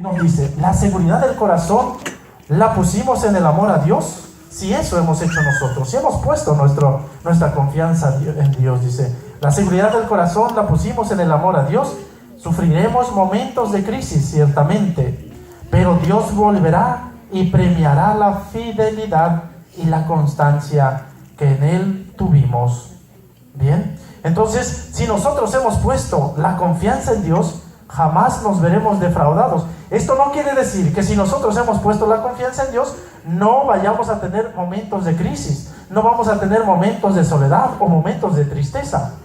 Nos dice, la seguridad del corazón la pusimos en el amor a Dios. Si eso hemos hecho nosotros, si hemos puesto nuestra confianza en Dios, dice, la seguridad del corazón la pusimos en el amor a Dios. Sufriremos momentos de crisis, ciertamente, pero Dios volverá y premiará la fidelidad y la constancia que en Él tuvimos. Bien, entonces, si nosotros hemos puesto la confianza en Dios, jamás nos veremos defraudados. Esto no quiere decir que si nosotros hemos puesto la confianza en Dios, no vayamos a tener momentos de crisis, no vamos a tener momentos de soledad o momentos de tristeza.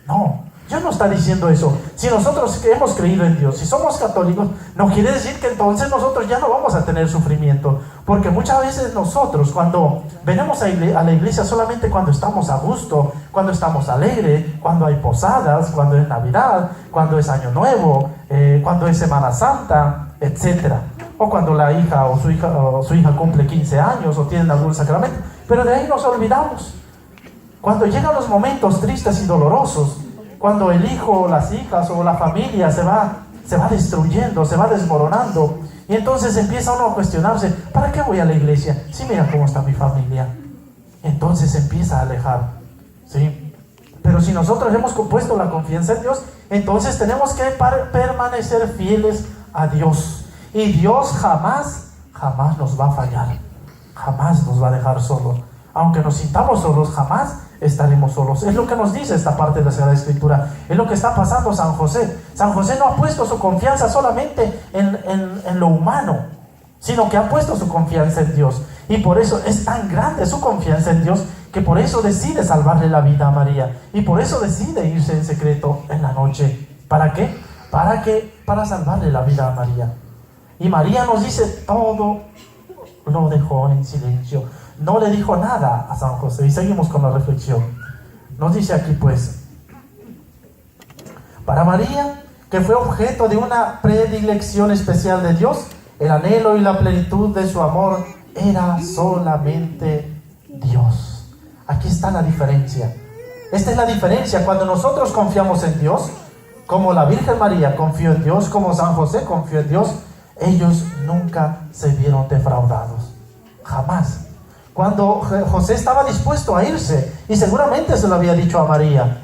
No, Dios no está diciendo eso. Si nosotros hemos creído en Dios, si somos católicos, no quiere decir que entonces nosotros ya no vamos a tener sufrimiento. Porque muchas veces nosotros, cuando venimos a la iglesia solamente cuando estamos a gusto, cuando estamos alegres, cuando hay posadas, cuando es Navidad, cuando es Año Nuevo, cuando es Semana Santa, etc. O cuando la hija o su hija cumple 15 años o tienen algún sacramento. Pero de ahí nos olvidamos. Cuando llegan los momentos tristes y dolorosos, cuando el hijo o las hijas o la familia se va destruyendo, se va desmoronando, y entonces empieza uno a cuestionarse, ¿para qué voy a la iglesia? Si mira cómo está mi familia. Entonces se empieza a alejar, ¿sí? Pero si nosotros hemos puesto la confianza en Dios, entonces tenemos que permanecer fieles a Dios. Y Dios jamás nos va a fallar, jamás nos va a dejar solos. Aunque nos sintamos solos, jamás estaremos solos. Es lo que nos dice esta parte de la Sagrada Escritura. Es lo que está pasando San José. San José no ha puesto su confianza solamente en lo humano, sino que ha puesto su confianza en Dios. Y por eso es tan grande su confianza en Dios, que por eso decide salvarle la vida a María. Y por eso decide irse en secreto en la noche. ¿Para qué? Para salvarle la vida a María. Y María nos dice, todo lo dejó en silencio. No le dijo nada a San José. Y seguimos con la reflexión. Nos dice aquí pues, para María, que fue objeto de una predilección especial de Dios, el anhelo y la plenitud de su amor era solamente Dios. Aquí está la diferencia. Esta es la diferencia cuando nosotros confiamos en Dios, como la Virgen María confió en Dios, como San José confió en Dios. Ellos nunca se vieron defraudados, jamás. Cuando José estaba dispuesto a irse, y seguramente se lo había dicho a María,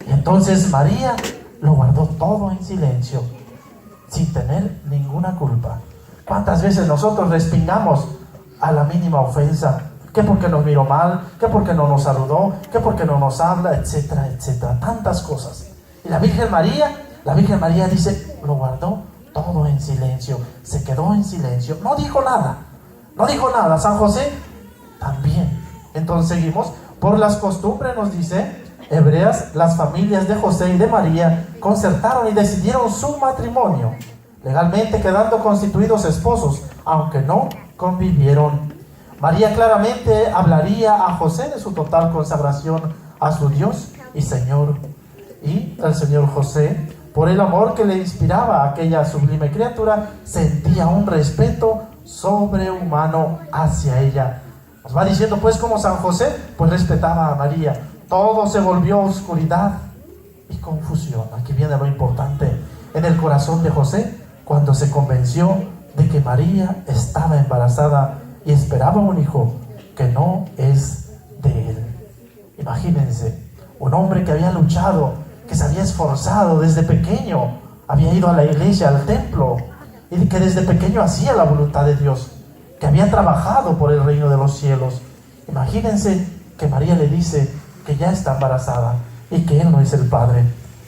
y entonces María lo guardó todo en silencio, sin tener ninguna culpa. ¿Cuántas veces nosotros respingamos a la mínima ofensa? Que porque nos miró mal, que porque no nos saludó, que porque no nos habla, etcétera, etcétera, tantas cosas. Y la Virgen María dice, lo guardó todo en silencio, se quedó en silencio, no dijo nada. San José también. Entonces seguimos. Por las costumbres, nos dice Hebreas, las familias de José y de María concertaron y decidieron su matrimonio, legalmente quedando constituidos esposos, aunque no convivieron. María claramente hablaría a José de su total consagración a su Dios y Señor. Y el Señor José, por el amor que le inspiraba a aquella sublime criatura, sentía un respeto sobrehumano hacia ella. Nos va diciendo pues como San José pues respetaba a María. Todo se volvió oscuridad y confusión. Aquí viene lo importante. En el corazón de José, cuando se convenció de que María estaba embarazada y esperaba un hijo que no es de él. Imagínense, un hombre que había luchado, que se había esforzado desde pequeño, había ido a la iglesia, al templo, y que desde pequeño hacía la voluntad de Dios, que había trabajado por el reino de los cielos. Imagínense que María le dice que ya está embarazada y que él no es el padre.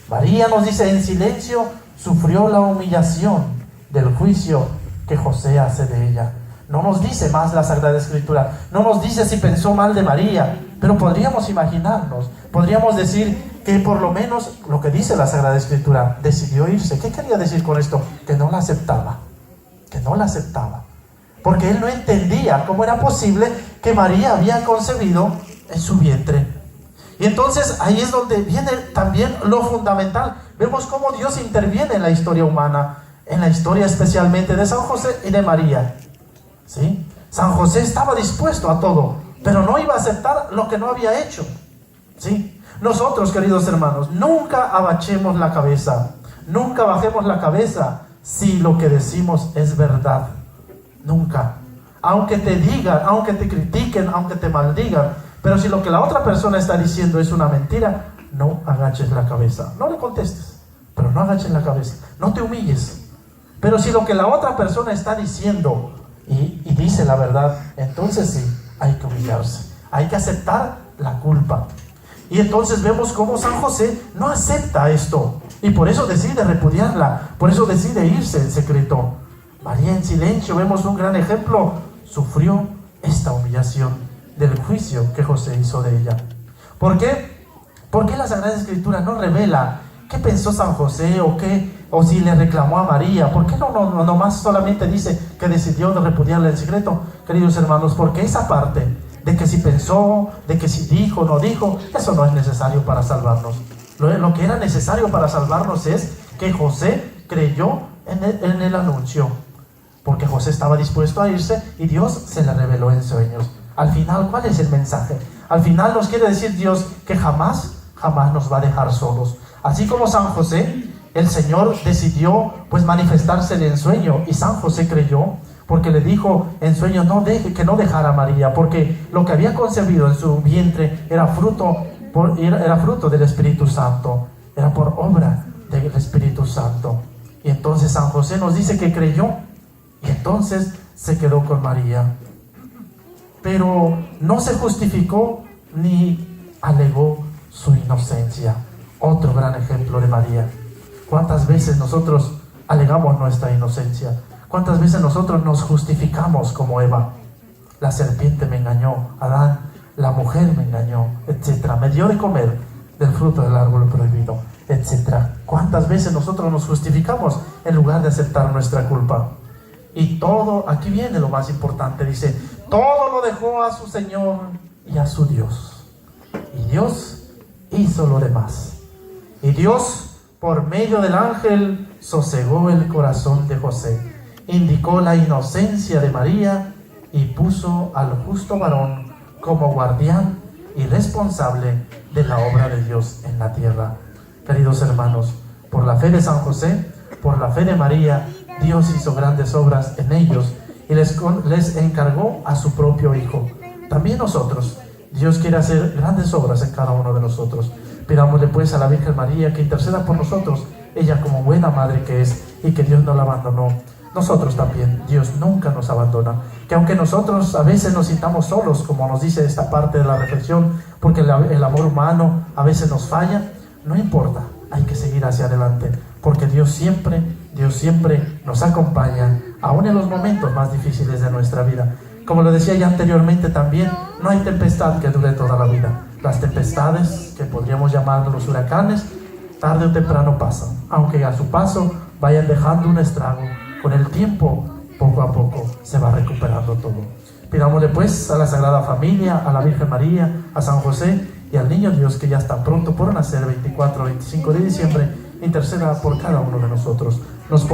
María, nos dice, en silencio sufrió la humillación del juicio que José hace de ella. No nos dice más la Sagrada Escritura, no nos dice si pensó mal de María, pero podríamos imaginarnos, podríamos decir que por lo menos lo que dice la Sagrada Escritura, decidió irse. ¿Qué quería decir con esto? Que no la aceptaba, porque él no entendía cómo era posible que María había concebido en su vientre. Y entonces ahí es donde viene también lo fundamental. Vemos cómo Dios interviene en la historia humana, en la historia especialmente de San José y de María, ¿sí? San José estaba dispuesto a todo, pero no iba a aceptar lo que no había hecho, ¿sí? Nosotros, queridos hermanos, nunca abachemos la cabeza, nunca bajemos la cabeza si lo que decimos es verdad. Nunca. Aunque te digan, aunque te critiquen, aunque te maldigan, pero si lo que la otra persona está diciendo es una mentira, no agaches la cabeza. No le contestes, pero no agaches la cabeza. No te humilles. Pero si lo que la otra persona está diciendo y dice la verdad, entonces sí, hay que humillarse. Hay que aceptar la culpa. Y entonces vemos cómo San José no acepta esto. Y por eso decide repudiarla. Por eso decide irse en secreto. María en silencio, vemos un gran ejemplo. Sufrió esta humillación del juicio que José hizo de ella. ¿Por qué? ¿Por qué la Sagrada Escritura no revela qué pensó San José o si le reclamó a María? ¿Por qué no más solamente dice que decidió de repudiarla en secreto? Queridos hermanos, porque esa parte de que si pensó, de que si dijo o no dijo, eso no es necesario para salvarnos. Lo que era necesario para salvarnos es que José creyó en el anuncio, porque José estaba dispuesto a irse y Dios se le reveló en sueños. Al final, ¿cuál es el mensaje? Al final nos quiere decir Dios que jamás nos va a dejar solos. Así como San José, el Señor decidió pues manifestársele en sueño, y San José creyó, porque le dijo en sueño que no dejara a María, porque lo que había concebido en su vientre era fruto del Espíritu Santo, era por obra del Espíritu Santo. Y entonces San José nos dice que creyó, y entonces se quedó con María. Pero no se justificó ni alegó su inocencia. Otro gran ejemplo de María. ¿Cuántas veces nosotros alegamos nuestra inocencia? ¿Cuántas veces nosotros nos justificamos como Eva? La serpiente me engañó, Adán, la mujer me engañó, etc. Me dio de comer del fruto del árbol prohibido, etc. ¿Cuántas veces nosotros nos justificamos en lugar de aceptar nuestra culpa? Y todo, aquí viene lo más importante, dice, todo lo dejó a su Señor y a su Dios. Y Dios hizo lo demás. Y Dios, por medio del ángel, sosegó el corazón de José, indicó la inocencia de María y puso al justo varón como guardián y responsable de la obra de Dios en la tierra. Queridos hermanos, por la fe de San José, por la fe de María, Dios hizo grandes obras en ellos y les encargó a su propio Hijo. También nosotros, Dios quiere hacer grandes obras en cada uno de nosotros. Pidámosle pues a la Virgen María que interceda por nosotros, ella como buena madre que es, y que Dios no la abandonó. Nosotros también, Dios nunca nos abandona. Que aunque nosotros a veces nos sintamos solos, como nos dice esta parte de la reflexión, porque el amor humano a veces nos falla, no importa, hay que seguir hacia adelante, porque Dios siempre nos acompaña, aún en los momentos más difíciles de nuestra vida. Como lo decía ya anteriormente también, no hay tempestad que dure toda la vida. Las tempestades, que podríamos llamar los huracanes, tarde o temprano pasan, aunque a su paso vayan dejando un estrago. Con el tiempo, poco a poco, se va recuperando todo. Pidámosle pues a la Sagrada Familia, a la Virgen María, a San José y al Niño Dios, que ya está pronto por nacer, 24 o 25 de diciembre, interceda por cada uno de nosotros.